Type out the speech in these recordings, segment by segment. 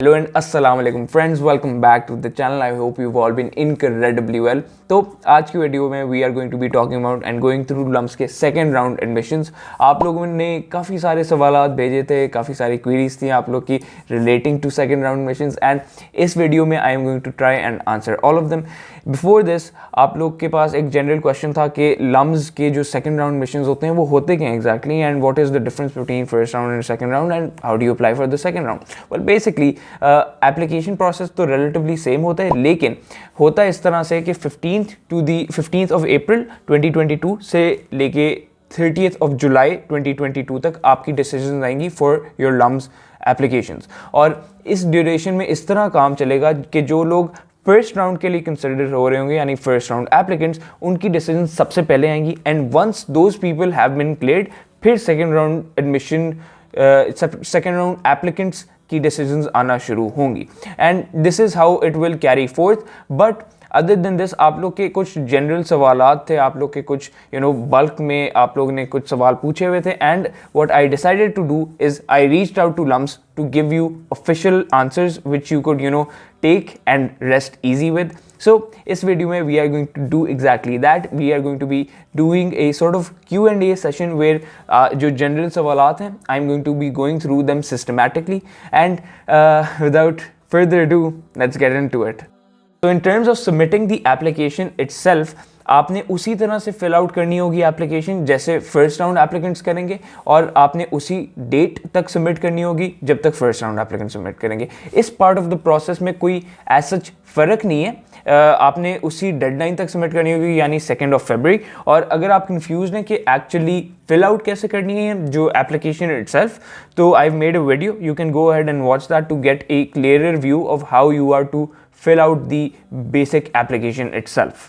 Hello and assalamu alaikum friends, welcome back to the channel. I hope you've all been incredibly well. तो आज की video में we are going to be talking about and going through LUMS के second round admissions. आप लोगों ने काफ़ी सारे सवालात भेजे थे, काफ़ी सारी queries थी आप लोग की relating to second round admissions and इस वीडियो में I am going to try and answer all of them. Before this आप लोग के पास एक general question था कि LUMS के जो second round admissions होते हैं वो होते क्या exactly and what is the difference between first round and second round and how do you apply for the second round? Well basically application process तो रिलेटिवली सेम होता है, लेकिन होता है इस तरह से कि 15th ऑफ अप्रैल 2022 से लेके 30th ऑफ जुलाई 2022 तक आपकी डिसीजन आएंगी फॉर योर लम्स एप्लीकेशंस। और इस ड्यूरेशन में इस तरह काम चलेगा कि जो लोग फर्स्ट राउंड के लिए कंसिडर हो रहे होंगे यानी फर्स्ट राउंड एप्लीकेंट्स, उनकी डिसीजन सबसे पहले आएंगी and once those people have been cleared फिर second round admission second round applicants की डिसीजंस आना शुरू होंगी and this is how it will carry forth. But other than this आप लोग के कुछ जनरल सवालात थे, आप लोग के कुछ बल्क में आप लोग ने कुछ सवाल पूछे हुए थे and what I decided to do is I reached out to LUMS to give you official answers which you could take and rest easy with. So इस वीडियो में we are going to do exactly that. We are going to be doing a sort of Q&A session where जो general सवालात हैं I'm going to be going through them systematically and without further ado let's get into it. So in terms of submitting the application itself, आपने उसी तरह से fill out करनी होगी application जैसे फर्स्ट राउंड एप्लीकेंट्स करेंगे और आपने उसी डेट तक सबमिट करनी होगी जब तक फर्स्ट राउंड एप्लीकेंट सबमिट करेंगे। इस पार्ट ऑफ द प्रोसेस में कोई एज सच फ़र्क नहीं है, आपने उसी डेडलाइन तक सबमिट करनी होगी यानी 2 फरवरी। और अगर आप कंफ्यूज हैं कि एक्चुअली फिल आउट कैसे करनी है जो एप्लीकेशन इटसेल्फ, तो I have made a video, you can go ahead and watch that to get a clearer view of how you are to fill out the basic application itself.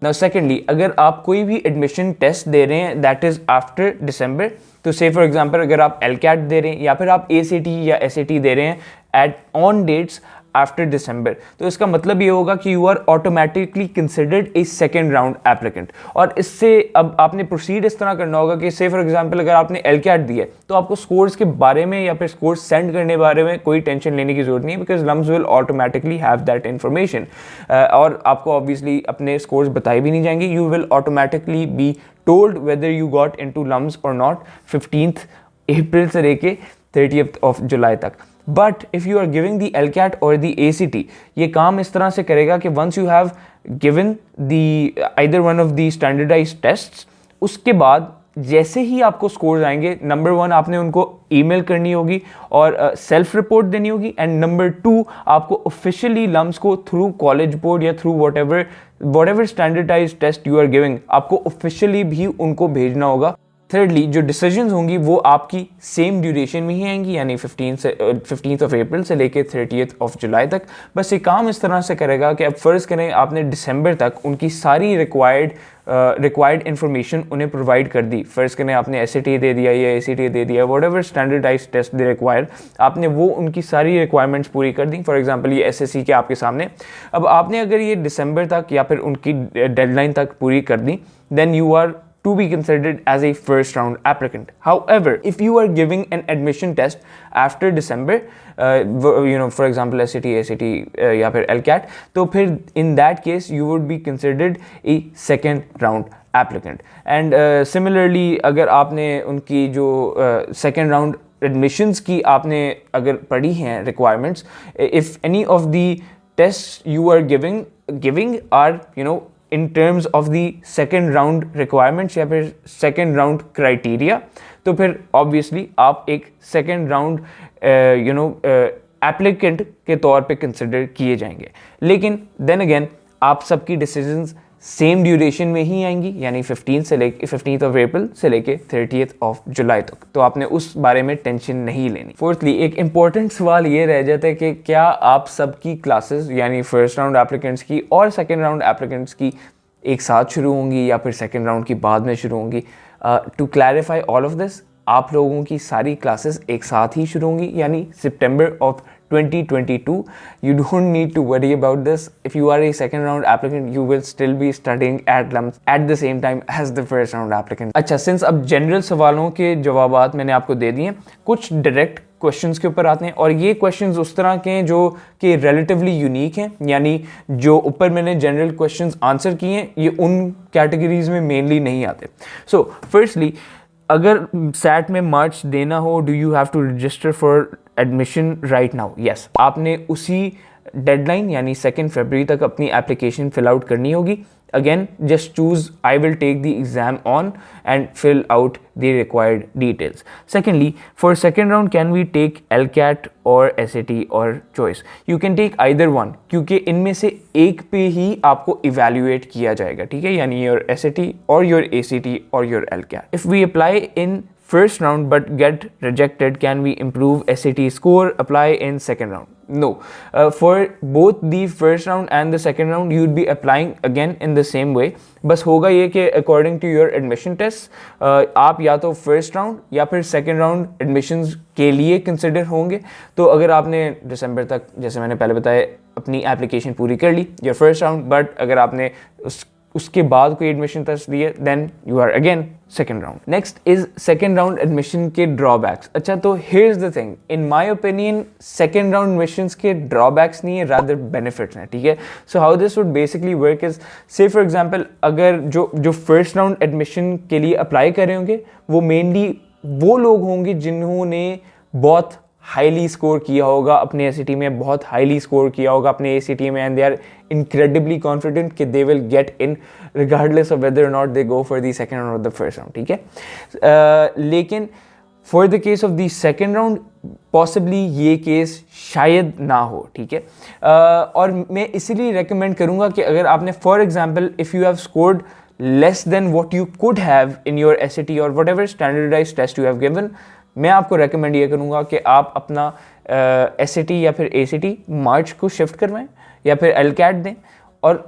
Now secondly, अगर आप कोई भी admission test दे रहे हैं that is after December, तो say for example अगर आप LCAT दे रहे हैं या फिर आप ACT या SAT दे रहे हैं at on dates after December, तो इसका मतलब ये होगा कि you are automatically considered a second round applicant. और इससे अब आपने प्रोसीड इस तरह करना होगा कि से फॉर एग्जांपल अगर आपने LCAT दिया है तो आपको स्कोर्स के बारे में या फिर स्कोर्स सेंड करने के बारे में कोई टेंशन लेने की जरूरत नहीं है, because LUMS will automatically have that information. और आपको ऑब्वियसली अपने स्कोर्स बताए भी नहीं जाएंगे, you will automatically be told whether you got into LUMS or not 15th April से लेके 30th ऑफ जुलाई तक। But if you are giving the LCAT or the ACT, ये काम इस तरह से करेगा कि once you have given the either one of the standardized tests, उसके बाद जैसे ही आपको स्कोर्स आएंगे, नंबर 1 आपने उनको ईमेल करनी होगी और सेल्फ रिपोर्ट देनी होगी एंड नंबर 2 आपको ऑफिशियली लम्स को थ्रू कॉलेज बोर्ड या through whatever standardized test you are giving, आपको ऑफिशियली भी उनको भेजना होगा। थर्डली, जो डिसीजंस होंगी वो आपकी सेम ड्यूरेशन में ही आएंगी यानी 15th ऑफ अप्रैल से लेके 30th ऑफ जुलाई तक। बस ये काम इस तरह से करेगा कि अब फ़र्ज़ करें आपने दिसंबर तक उनकी सारी रिक्वायर्ड इन्फॉर्मेशन उन्हें प्रोवाइड कर दी, फ़र्ज़ करें आपने SAT दे दिया या ACT दे दिया, whatever standardize test they require, आपने वो उनकी सारी रिक्वायरमेंट्स पूरी कर दी। फॉर एग्जांपल ये SSC के आपके सामने, अब आपने अगर ये दिसंबर तक या फिर उनकी डेडलाइन तक पूरी कर दी, then you are to be considered as a first round applicant. However, if you are giving an admission test after December, for example SAT, ACT या फिर LCAT, तो फिर in that case you would be considered a second round applicant. And similarly अगर आपने उनकी जो second round admissions की आपने अगर पढ़ी हैं requirements, if any of the tests you are giving are in terms of the second round requirements या फिर second round criteria, तो फिर obviously आप एक second round applicant के तौर पे consider किए जाएंगे। लेकिन then again आप सबकी decisions सेम ड्यूरेशन में ही आएंगी यानी 15th ऑफ अप्रैल से लेके 30th ऑफ जुलाई तक, तो आपने उस बारे में टेंशन नहीं लेनी। फोर्थली, एक इम्पॉर्टेंट सवाल ये रह जाता है कि क्या आप सबकी क्लासेस यानी फर्स्ट राउंड एप्लीकेंट्स की और सेकेंड राउंड एप्लीकेंट्स की एक साथ शुरू होंगी या फिर सेकेंड राउंड की बाद में शुरू होंगी। To clarify all of this, आप लोगों की सारी क्लासेस एक साथ ही शुरू होंगी यानी सितंबर of 2022. You don't need to worry about this. If you are a second round applicant, you will still be studying at LUMS at the same time as the first round applicant. अच्छा, since अब general सवालों के जवाबात मैंने आपको दे दिए, कुछ direct questions के ऊपर आते हैं, और ये क्वेश्चंस उस तरह के हैं जो कि रिलेटिवली यूनिक हैं, यानी जो ऊपर मैंने जनरल क्वेश्चंस आंसर किए हैं ये उन कैटेगरीज में मेनली नहीं आते। सो फर्स्टली, अगर सैट में मार्च देना हो, do you have to register for admission right now? Yes, आपने उसी डेडलाइन यानी 2 फरवरी तक अपनी एप्लीकेशन फिल आउट करनी होगी। Again, just choose I will take the exam on and fill out the required details. Secondly, for second round, can we take LCAT or SAT or choice? You can take either one, क्योंकि इनमें से एक पे ही आपको evaluate किया जाएगा, ठीक है, यानी your SAT or your ACT or your LCAT. If we apply in first round but get rejected, can we improve SAT score, apply in second round? No. For both the first round and the second round, you would be applying again in the same way. बस होगा ये कि according to your admission test, आप या तो first round या फिर second round admissions के लिए consider होंगे। तो अगर आपने दिसंबर तक, जैसे मैंने पहले बताया, अपनी application पूरी कर ली, your first round, but अगर आपने उसके बाद कोई एडमिशन टेस्ट दिए, then you are again second round. Next is second round admission के ड्रॉबैक्स। अच्छा, तो here's the thing, in my opinion second round admissions के ड्रॉबैक्स नहीं है, रादर बेनिफिट्स हैं, ठीक है। So how this would basically work is, say for example, अगर जो फर्स्ट राउंड एडमिशन के लिए अप्लाई कर रहे होंगे वो मेनली वो लोग होंगे जिन्होंने बहुत हाईली स्कोर किया होगा अपने एसीटी में, बहुत हाईली स्कोर किया होगा अपने एसीटी में, and they are incredibly confident कि they will get in regardless of whether or not they go for the second round or the first round, ठीक है। लेकिन for the case of the second round possibly ये केस शायद ना हो, ठीक है। और मैं इसीलिए रेकमेंड करूँगा कि अगर आपने for example if you have scored less than what you could have in your SAT or whatever standardized test you have given, मैं आपको रेकमेंड ये करूँगा कि आप अपना SAT या फिर ACT मार्च को शिफ्ट करवाएं या फिर LCAT दें और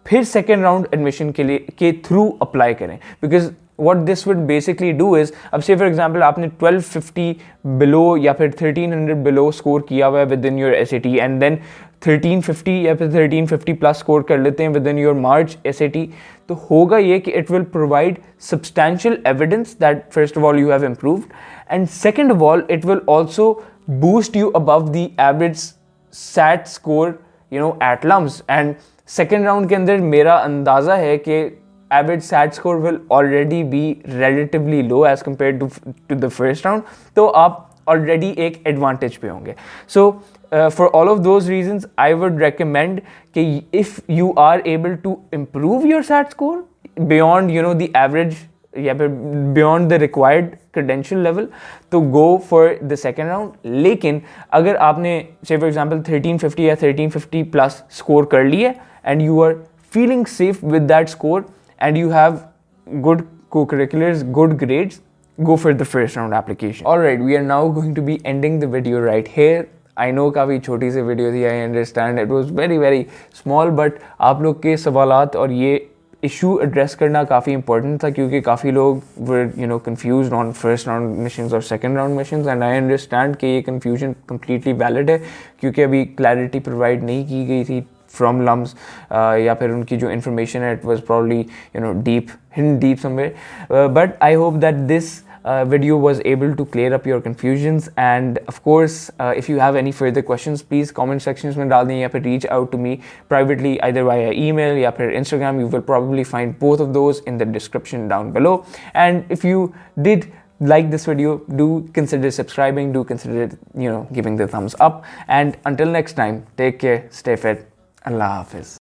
फिर सेकेंड राउंड एडमिशन के लिए के थ्रू अप्लाई करें। Because what this would basically do is, अब से फॉर एग्जाम्पल आपने 1250 बिलो या फिर 1300 बिलो स्कोर किया हुआ है within your SAT, and then 1350 या फिर 1350 प्लस स्कोर कर लेते हैं within your March SAT, तो होगा ये कि it will provide substantial evidence that first of all you have improved, and second of all it will also boost you above the average SAT score at LUMS. And second round के अंदर मेरा अंदाज़ा है कि average SAT score will already be relatively low as compared to the first round, तो आप already एक advantage पे होंगे। So for all of those reasons, I would recommend कि if you are able to improve your SAT score beyond the average या फिर beyond the required credential level, तो go for the second round। लेकिन अगर आपने say for example 1350 या 1350 plus score कर लिया and you are feeling safe with that score and you have good co-curriculars, good grades, go for the first round application. Alright, we are now going to be ending the video right here. I know काफ़ी छोटी सी video थी, I understand it was very very small, but आप लोग के सवालात और ये issue address करना काफ़ी इंपॉर्टेंट था क्योंकि काफ़ी लोग वर confused on first round missions और second round missions, and I understand कि ये confusion completely valid है क्योंकि अभी clarity provide नहीं की गई थी from LUMS, या फिर उनकी जो information है it was probably hidden deep somewhere, but I hope that this video was able to clear up your confusions, and of course if you have any further questions please comment sections में डाल दें या फिर reach out to me privately either via email या फिर Instagram. You will probably find both of those in the description down below, and if you did like this video, do consider subscribing, do consider giving the thumbs up, and until next time, take care, stay fit, Allah Hafiz.